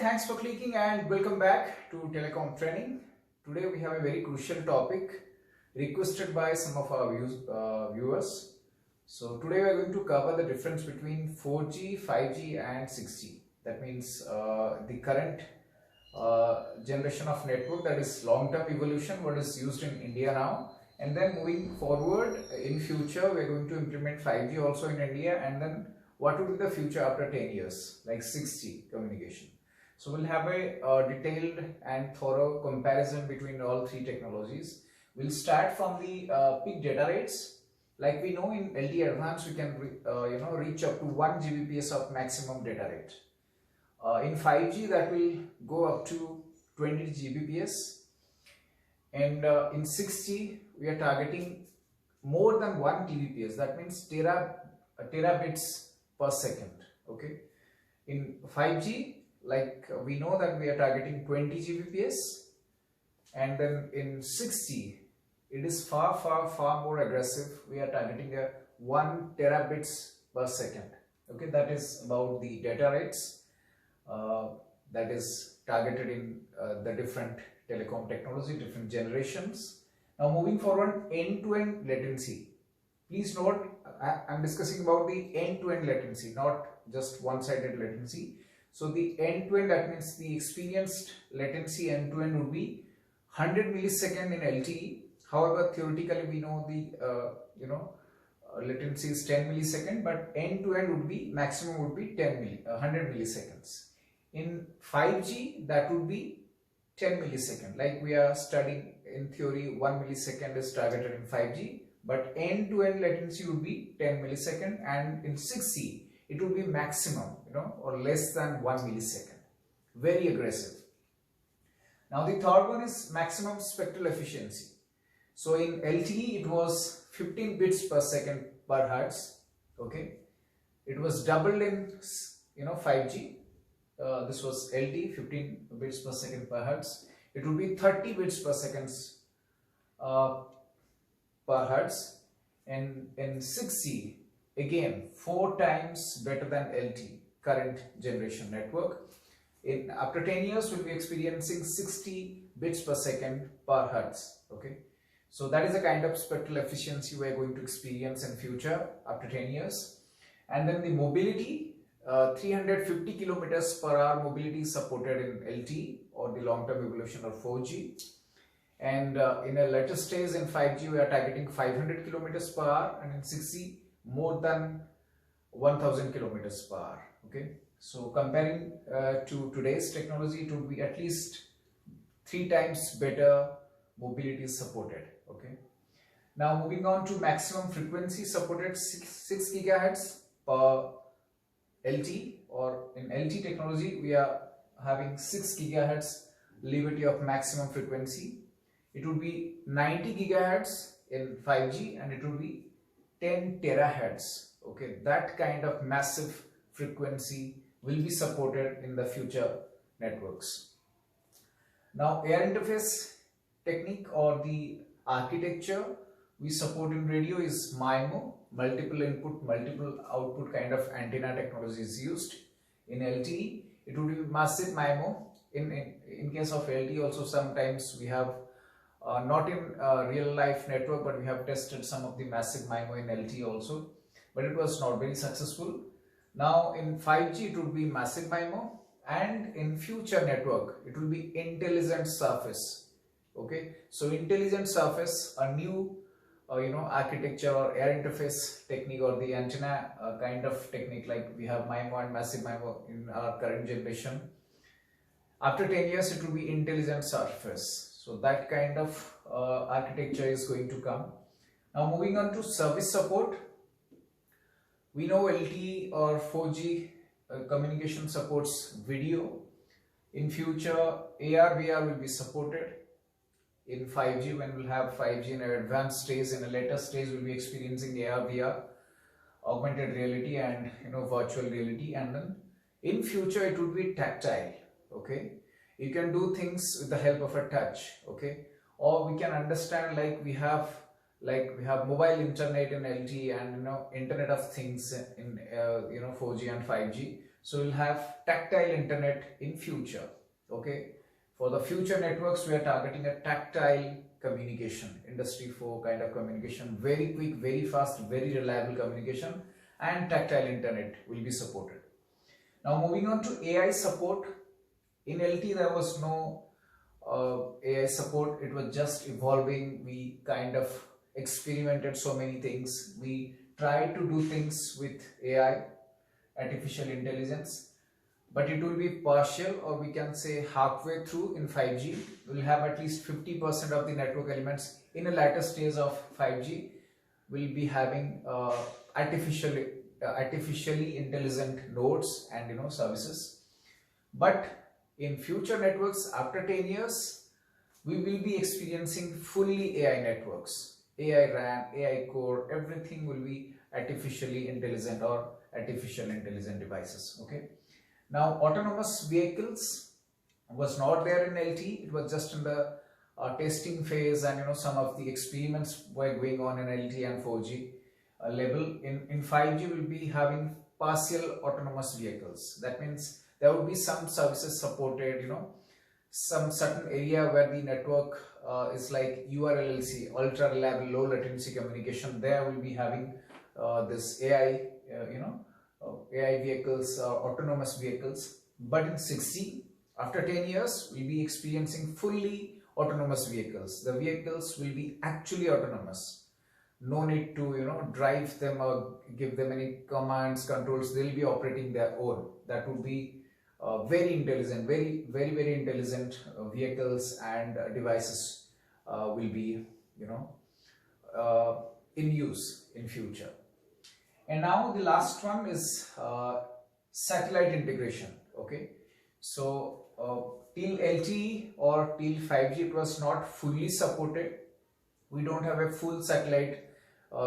thanks for clicking and welcome back to Telecom Training. Today we have a very crucial topic requested by some of our viewers. So today we are going to cover the difference between 4G, 5G and 6G. That means the current generation of network, that is long-term evolution, what is used in India now. And then moving forward in future, we are going to implement 5G also in India, and then what will be the future after 10 years, like 6G communication. So we'll have a detailed and thorough comparison between all three technologies. We'll start from the peak data rates. Like we know in LTE Advanced, we can reach up to 1 Gbps of maximum data rate. In 5G, that will go up to 20 Gbps. And in 6G, we are targeting more than 1 Tbps. That means terabits per second. Okay. In 5G, like we know that we are targeting 20 Gbps, and then in 6G, it is far more aggressive. We are targeting a 1 terabits per second. Okay, that is about the data rates that is targeted in the different telecom technology, different generations. Now moving forward, end-to-end latency. Please note, I am discussing about the end-to-end latency, not just one-sided latency. So the end-to-end, that means the experienced latency end-to-end would be 100 millisecond in LTE. However, theoretically we know the latency is 10 millisecond, but end-to-end would be maximum would be 100 milliseconds. In 5G, that would be 10 millisecond. Like we are studying in theory, 1 millisecond is targeted in 5G, but end-to-end latency would be 10 millisecond, and in 6G it would be maximum, or less than 1 millisecond. Very aggressive. Now the third one is maximum spectral efficiency. So in LTE it was 15 bits per second per hertz. Okay, it was doubled in 5G. This was LTE, 15 bits per second per hertz. It would be 30 bits per second per hertz, and in 6G again 4 times better than LTE, current generation network. In after 10 years we'll be experiencing 60 bits per second per hertz. Okay, so that is the kind of spectral efficiency we are going to experience in future after 10 years. And then the mobility, 350 kilometers per hour mobility is supported in LTE or the long-term evolution of 4G. And in a later stage in 5G, we are targeting 500 kilometers per hour, and in 6G, more than 1000 kilometers per hour. Okay, so comparing to today's technology, it would be at least 3 times better mobility is supported. Okay, now moving on to maximum frequency supported, 6 gigahertz per LTE, or in LTE technology, we are having 6 gigahertz liberty of maximum frequency. It would be 90 gigahertz in 5G, and it would be 10 terahertz. Okay, that kind of massive frequency will be supported in the future networks. Now air interface technique or the architecture we support in radio is MIMO, multiple input multiple output kind of antenna technology is used. In LTE it would be massive MIMO. In case of LTE also sometimes we have not in real life network, but we have tested some of the massive MIMO in LTE also, but it was not very successful. Now in 5G it would be massive MIMO, and in future network it will be intelligent surface. Okay, so intelligent surface, a new architecture or air interface technique or the antenna kind of technique, like we have MIMO and massive MIMO in our current generation. After 10 years it will be intelligent surface. So that kind of architecture is going to come. Now moving on to service support. We know LTE or 4G communication supports video. In future AR, VR will be supported. In 5G, when we'll have 5G in an advanced stage, in a later stage we'll be experiencing AR, VR, augmented reality and virtual reality, and then in future it would be tactile. Okay, you can do things with the help of a touch. Okay, or we can understand like we have mobile internet in LTE and Internet of Things in 4G and 5G. So we'll have tactile internet in future. Okay, for the future networks we are targeting a tactile communication, industry 4 kind of communication, very quick, very fast, very reliable communication, and tactile internet will be supported. Now moving on to AI support. In LT there was no AI support, it was just evolving. We kind of experimented so many things. We tried to do things with AI, artificial intelligence, but it will be partial, or we can say halfway through in 5G. We'll have at least 50% of the network elements in a later stage of 5G. We'll be having artificially intelligent nodes and services. But in future networks after 10 years, we will be experiencing fully AI networks. AI RAN, AI core, everything will be artificially intelligent or artificial intelligent devices. Okay. Now autonomous vehicles was not there in LTE. It was just in the testing phase, and some of the experiments were going on in LTE and 4G level. In 5G we'll be having partial autonomous vehicles. That means there would be some services supported, some certain area where the network is like URLLC, ultra reliable low latency communication. There we'll be having this AI, AI vehicles, autonomous vehicles. But in 6G, after 10 years, we'll be experiencing fully autonomous vehicles. The vehicles will be actually autonomous. No need to, drive them or give them any commands, controls. They'll be operating their own. That would be very intelligent, very, very, very intelligent vehicles and devices will be, in use in future. And now the last one is satellite integration. Okay, so till LTE or till 5G it was not fully supported. We don't have a full satellite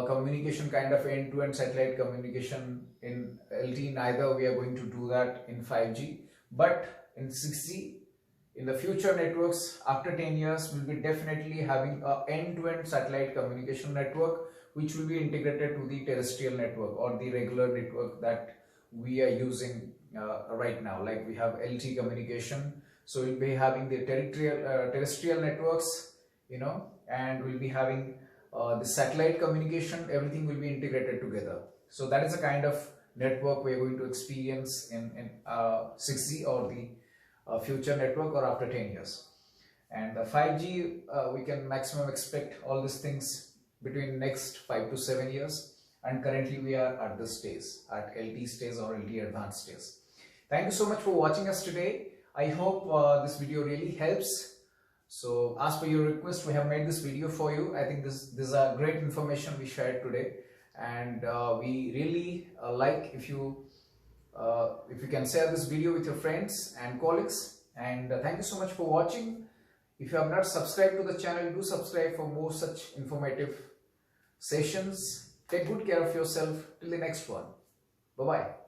communication, kind of end-to-end satellite communication in LTE. Neither we are going to do that in 5G. But in 6G, in the future networks after 10 years, we'll be definitely having a end-to-end satellite communication network, which will be integrated to the terrestrial network or the regular network that we are using right now. Like we have LTE communication, so we'll be having the terrestrial networks, and we'll be having the satellite communication. Everything will be integrated together. So that is a kind of network we are going to experience in 6G or the future network or after 10 years. And the 5G, we can maximum expect all these things between next 5 to 7 years. And currently we are at this stage, at LTE stage or LTE advanced stage. Thank you so much for watching us today. I hope this video really helps. So as per your request, we have made this video for you. I think this is a great information we shared today, and we really like if you can share this video with your friends and colleagues. And thank you so much for watching. If you have not subscribed to the channel, do subscribe for more such informative sessions. Take good care of yourself till the next one. Bye bye.